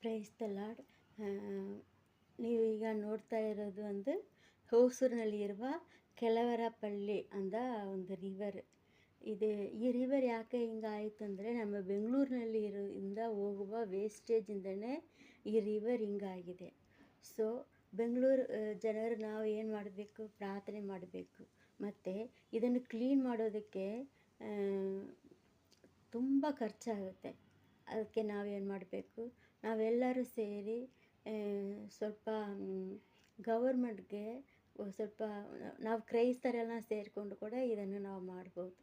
Praise the lord. ನೀವು ಈಗ ನೋಡ್ತಾ ಇರೋದು ಒಂದು ಹೊಸೂರಿನಲ್ಲಿರುವ ಕೆಲವರಪಳ್ಳಿ ಅಂದ ಒಂದು ರಿವರ್. ಇದು ಈ ರಿವರ್ ಯಾಕೆ ಹಿಂಗಾಯಿತು ಅಂದರೆ, ನಮ್ಮ ಬೆಂಗಳೂರಿನಲ್ಲಿ ಇಂದ ಹೋಗುವ ವೇಸ್ಟೇಜಿಂದನೇ ಈ ರಿವರ್ ಹಿಂಗಾಗಿದೆ. ಸೊ ಬೆಂಗಳೂರು ಜನರು ನಾವು ಏನು ಮಾಡಬೇಕು, ಪ್ರಾರ್ಥನೆ ಮಾಡಬೇಕು. ಮತ್ತು ಇದನ್ನು ಕ್ಲೀನ್ ಮಾಡೋದಕ್ಕೆ ತುಂಬ ಖರ್ಚಾಗುತ್ತೆ. ಅದಕ್ಕೆ ನಾವೇನು ಮಾಡಬೇಕು, ನಾವೆಲ್ಲರೂ ಸೇರಿ ಸ್ವಲ್ಪ ಗವರ್ಮೆಂಟ್ಗೆ ಸ್ವಲ್ಪ ನಾವು ಕ್ರೈಸ್ತರೆಲ್ಲ ಸೇರಿಕೊಂಡು ಕೂಡ ಇದನ್ನು ನಾವು ಮಾಡ್ಬೋದು.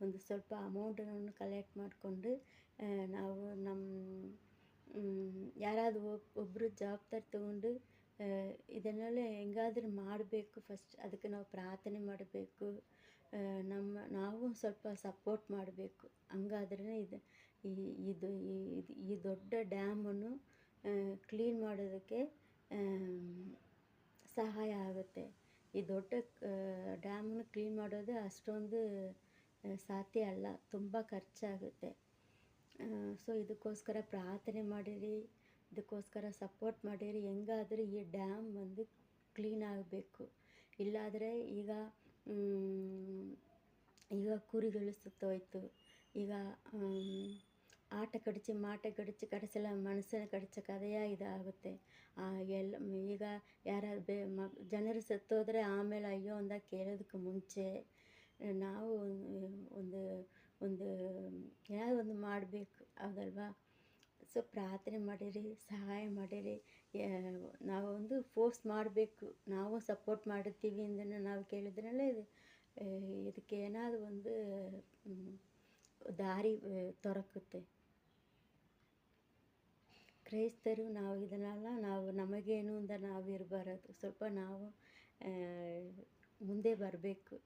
ಒಂದು ಸ್ವಲ್ಪ ಅಮೌಂಟನ್ನು ಕಲೆಕ್ಟ್ ಮಾಡಿಕೊಂಡು ನಾವು ನಮ್ಮ ಯಾರಾದರೂ ಒಬ್ಬರು ಜವಾಬ್ದಾರಿ ತಗೊಂಡು ಇದನ್ನೆಲ್ಲ ಹೆಂಗಾದ್ರೂ ಮಾಡಬೇಕು. ಫಸ್ಟ್ ಅದಕ್ಕೆ ನಾವು ಪ್ರಾರ್ಥನೆ ಮಾಡಬೇಕು. ನಾವು ಸ್ವಲ್ಪ ಸಪೋರ್ಟ್ ಮಾಡಬೇಕು. ಹಂಗಾದ್ರೇ ಈ ದೊಡ್ಡ ಡ್ಯಾಮನ್ನು ಕ್ಲೀನ್ ಮಾಡೋದಕ್ಕೆ ಸಹಾಯ ಆಗುತ್ತೆ. ಈ ದೊಡ್ಡ ಡ್ಯಾಮನ್ನು ಕ್ಲೀನ್ ಮಾಡೋದು ಅಷ್ಟೊಂದು ಸಾಧ್ಯ ಅಲ್ಲ, ತುಂಬ ಖರ್ಚಾಗುತ್ತೆ. ಸೊ ಇದಕ್ಕೋಸ್ಕರ ಪ್ರಾರ್ಥನೆ ಮಾಡಿರಿ, ಇದಕ್ಕೋಸ್ಕರ ಸಪೋರ್ಟ್ ಮಾಡಿರಿ. ಹೆಂಗಾದರೂ ಈ ಡ್ಯಾಮ್ ಒಂದು ಕ್ಲೀನ್ ಆಗಬೇಕು. ಇಲ್ಲಾದರೆ ಈಗ ಕುರಿಗಳು ಸತ್ತೋಯ್ತು. ಈಗ ಆಟ ಕಡಿಚಿ ಮಾಟ ಕಡಿಚಿ ಕಡಿಸಲ ಮನುಷ್ಯನ ಕಡಿಚ ಕಥೆಯ ಇದಾಗುತ್ತೆ. ಎಲ್ಲ ಈಗ ಯಾರಾದ್ರು ಜನರು ಸತ್ತೋದ್ರೆ ಆಮೇಲೆ ಅಯ್ಯೋ ಅಂದ ಕೇಳೋದಕ್ಕೆ ಮುಂಚೆ ನಾವು ಒಂದು ಒಂದು ಏನಾದರೂ ಒಂದು ಮಾಡಬೇಕು, ಹೌದಲ್ವಾ? ಸೊ ಪ್ರಾರ್ಥನೆ ಮಾಡಿರಿ, ಸಹಾಯ ಮಾಡಿರಿ. ನಾವೊಂದು ಫೋರ್ಸ್ ಮಾಡಬೇಕು. ನಾವು ಸಪೋರ್ಟ್ ಮಾಡಿರ್ತೀವಿ ಅಂದನ್ನು ನಾವು ಕೇಳಿದ್ರಲ್ಲೇ ಇದಕ್ಕೆ ಏನಾದರೂ ಒಂದು ದಾರಿ ದೊರಕುತ್ತೆ. ಕ್ರೈಸ್ತರು ನಾವು ಇದನ್ನೆಲ್ಲ ನಮಗೇನು ಅಂತ ನಾವು ಇರಬಾರದು. ಸ್ವಲ್ಪ ನಾವು ಮುಂದೆ ಬರಬೇಕು.